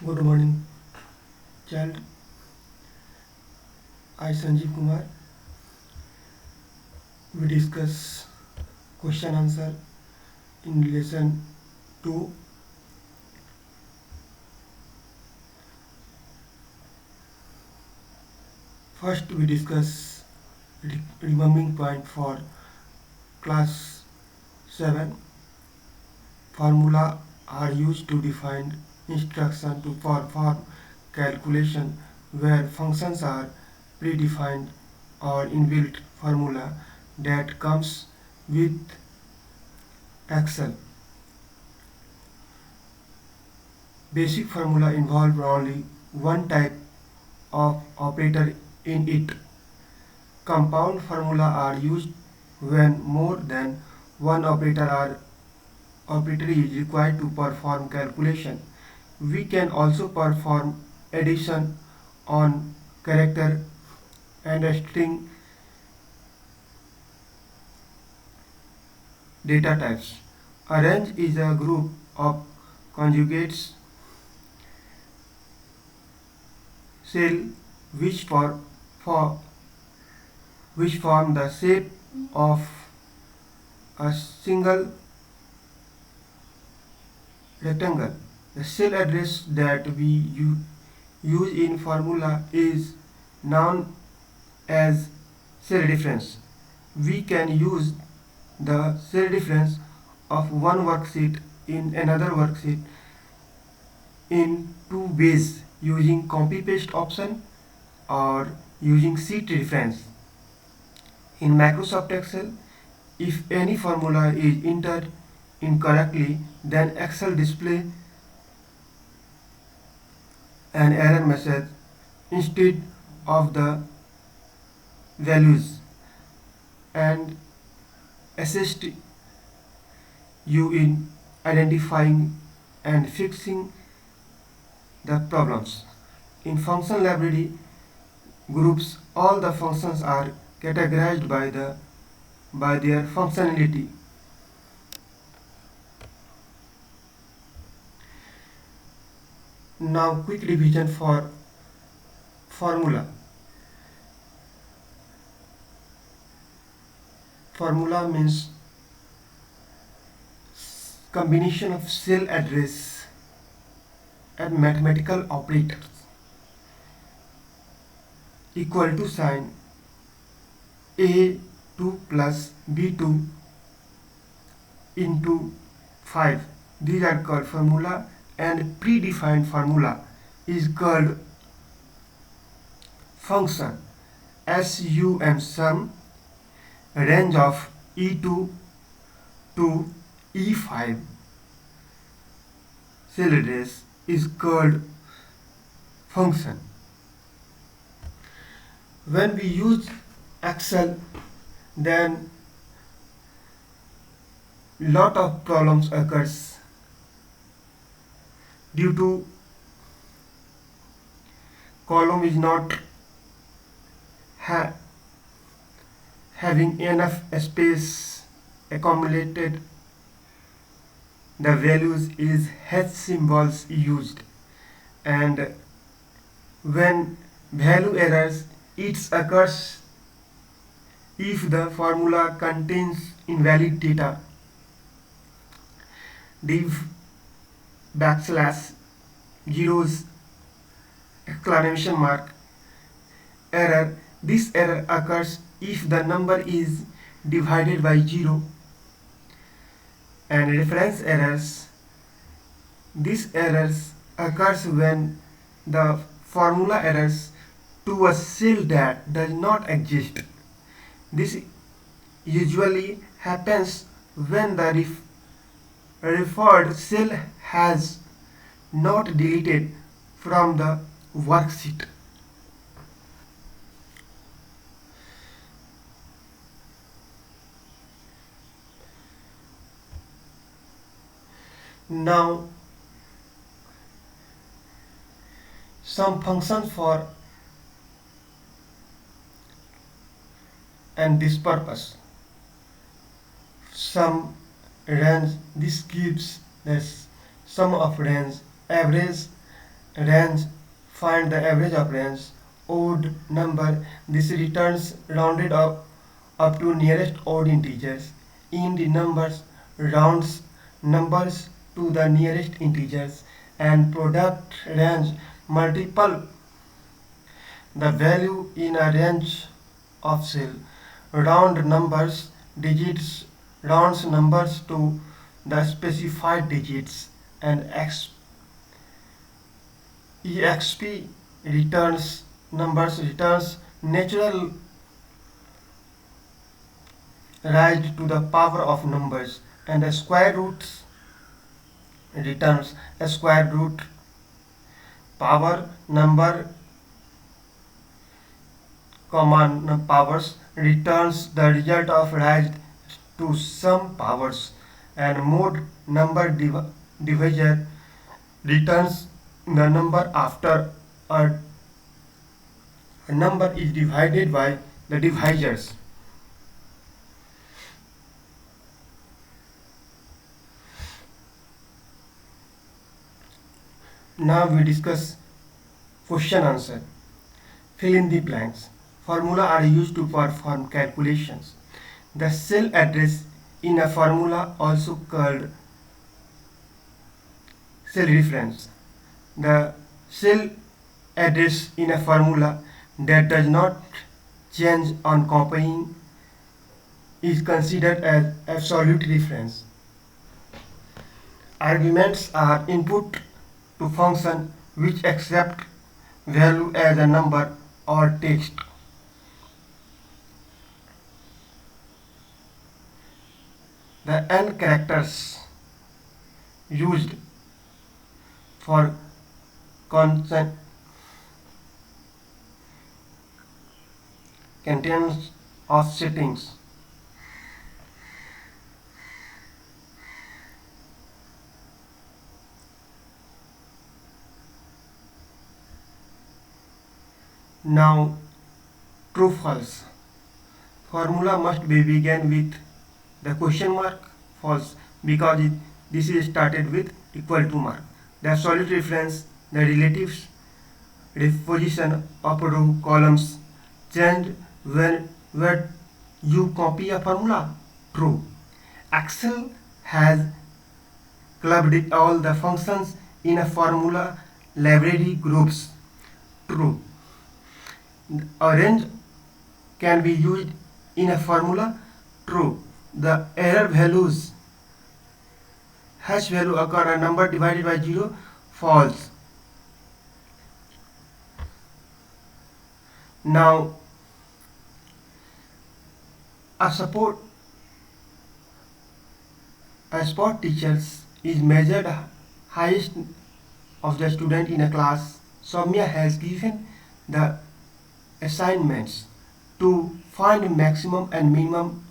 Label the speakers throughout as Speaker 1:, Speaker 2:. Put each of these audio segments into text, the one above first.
Speaker 1: Good morning, child. I, Sanjeev Kumar. We discuss question answer in relation to first we discuss remembering point for class 7. Formula are used to define instruction to perform calculation where functions are predefined or inbuilt formula that comes with Excel. Basic formula involve only one type of operator in it. Compound formula are used when more than one operator is required to perform calculation. We can also perform addition on character and string data types. A range is a group of conjugates cell which for which form the shape of a single rectangle. The cell address that we use in formula is known as cell difference. We can use the cell difference of one worksheet in another worksheet in two ways, using copy paste option or using sheet reference. In Microsoft Excel, if any formula is entered incorrectly, then Excel displays an error message instead of the values and assist you in identifying and fixing the problems. In function library groups, all the functions are categorized by their functionality. Now quick revision for formula. Formula means combination of cell address and mathematical operators equal to sign A2 plus B2 into 5. These are called formula, and predefined formula is called function. SUM sum range of E2 to E5 cell address is called function. When we use Excel, then lot of problems occurs due to column is not having enough space accumulated. The values is H symbols used, and when value errors, it occurs if the formula contains invalid data. Div backslash zeros exclamation mark error. This error occurs if the number is divided by 0. And reference errors. These errors occurs when the formula errors to a cell that does not exist. This usually happens when the referred cell has not deleted from the worksheet. Now some functions for and this purpose. Sum range, this gives the sum of range, average range, find the average of range, odd number, this returns rounded up to nearest odd integers, in the numbers rounds numbers to the nearest integers, and product range multiple the value in a range of cell, round numbers digits rounds numbers to the specified digits, and exp returns numbers returns natural raised to the power of numbers, and a square roots returns a square root power number common powers returns the result of raised to some powers, and mode number divisor returns the number after a number is divided by the divisors. Now we discuss question answer. Fill in the blanks. Formula are used to perform calculations. The cell address in a formula, also called cell reference. The cell address in a formula that does not change on copying is considered as absolute reference. Arguments are input to function which accept value as a number or text. The n characters used for constant contains of settings. Now, true false. Formula must be began with the question mark false because this is started with equal to mark. The absolute reference, the relative position of row columns change when you copy a formula. True. Excel has clubbed all the functions in a formula library groups. True. A range can be used in a formula. True. The error values hash value occur a number divided by 0. False. Now a sport teachers is measured highest of the student in a class. Soumya has given the assignments to find maximum and minimum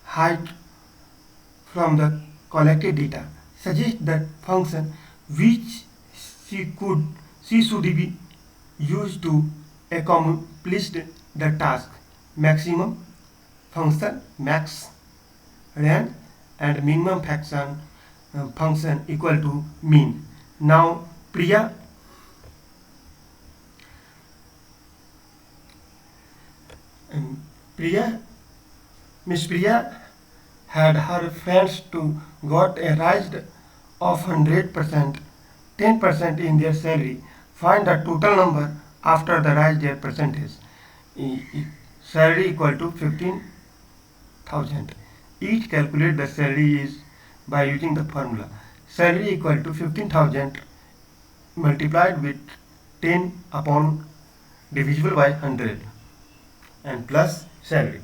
Speaker 1: height from the collected data. Suggest that function which she should be used to accomplish the task. Maximum function max range and minimum function equal to mean. Now Priya Miss Priya had her friends to got a rise of 100%, 10% in their salary. Find the total number after the rise their percentage. Salary equal to 15,000. Each calculate the salary is by using the formula. Salary equal to 15,000 multiplied with 10 upon divisible by 100 and plus salary.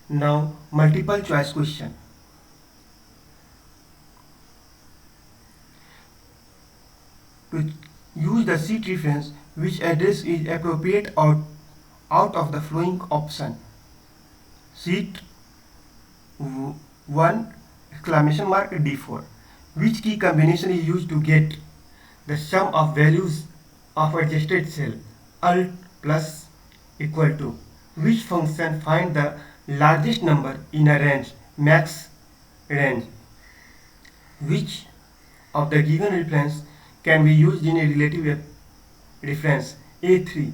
Speaker 1: Now multiple choice question. To use the seat reference, which address is appropriate out of the following option? Seat 1 exclamation mark D4. Which key combination is used to get the sum of values of adjusted cell? Alt plus equal to. Which function find the largest number in a range, max range? Which of the given reference can be used in a relative reference? A3.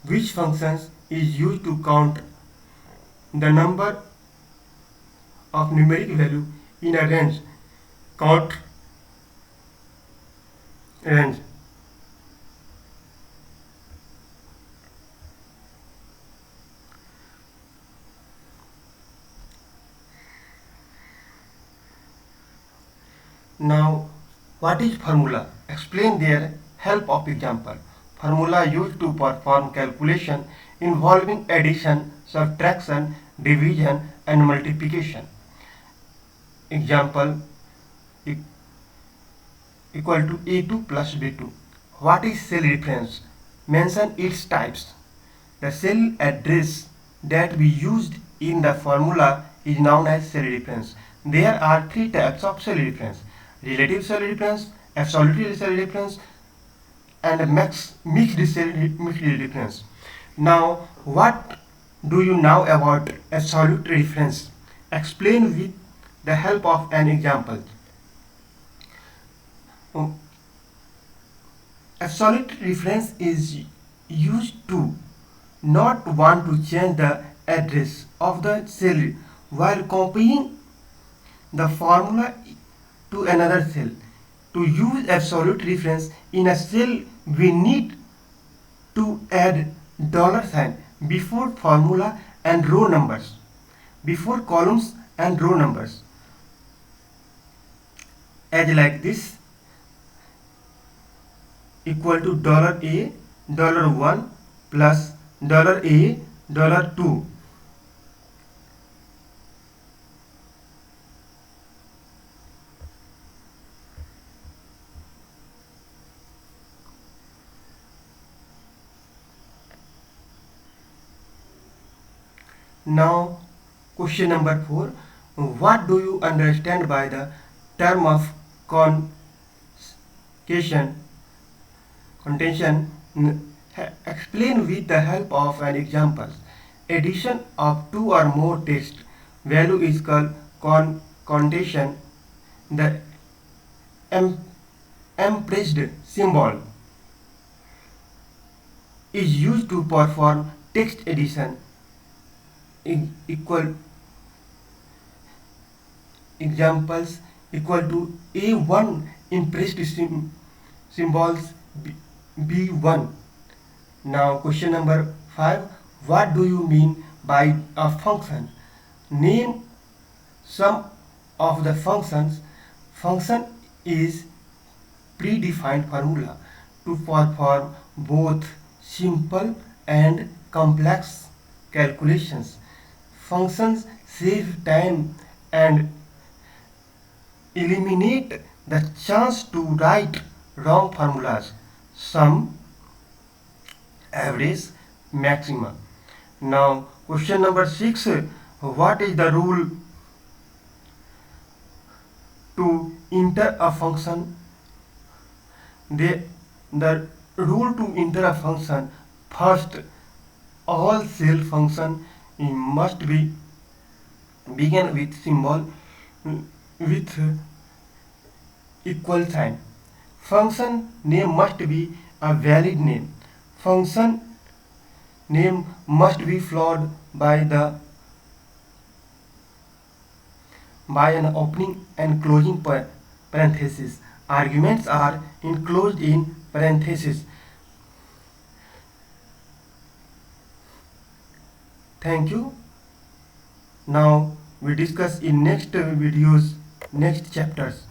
Speaker 1: Which function is used to count the number of numeric value in a range? Count range. Now, what is formula? Explain their help of example. Formula used to perform calculation involving addition, subtraction, division and multiplication. Example equal to A2 plus B2. What is cell reference? Mention its types. The cell address that we used in the formula is known as cell reference. There are three types of cell reference: relative cell reference, absolute cell reference, and mixed cell reference. Now, what do you know about absolute reference? Explain with the help of an example. Absolute reference is used to not want to change the address of the cell while copying the formula to another cell. To use absolute reference in a cell, we need to add $sign before formula and row numbers, before columns and row numbers, as like this, equal to $A, $1 plus $A, $2. Now, question number 4. What do you understand by the term of contention? Explain with the help of an example. Addition of two or more text value is called contention. The empressed symbol is used to perform text addition. Equal examples equal to A1 impressed symbols B1. Now question number 5. What do you mean by a function? Name some of the functions. Function is predefined formula to perform both simple and complex calculations. Functions save time and eliminate the chance to write wrong formulas. Sum, average, maxima. Now question number 6. What is the rule to enter a function? The rule to enter a function: first, all cell function must be begin with symbol with equal sign. Function name must be a valid name. Function name must be followed by an opening and closing parenthesis. Arguments are enclosed in parentheses. Thank you. Now we discuss in next videos, next chapters.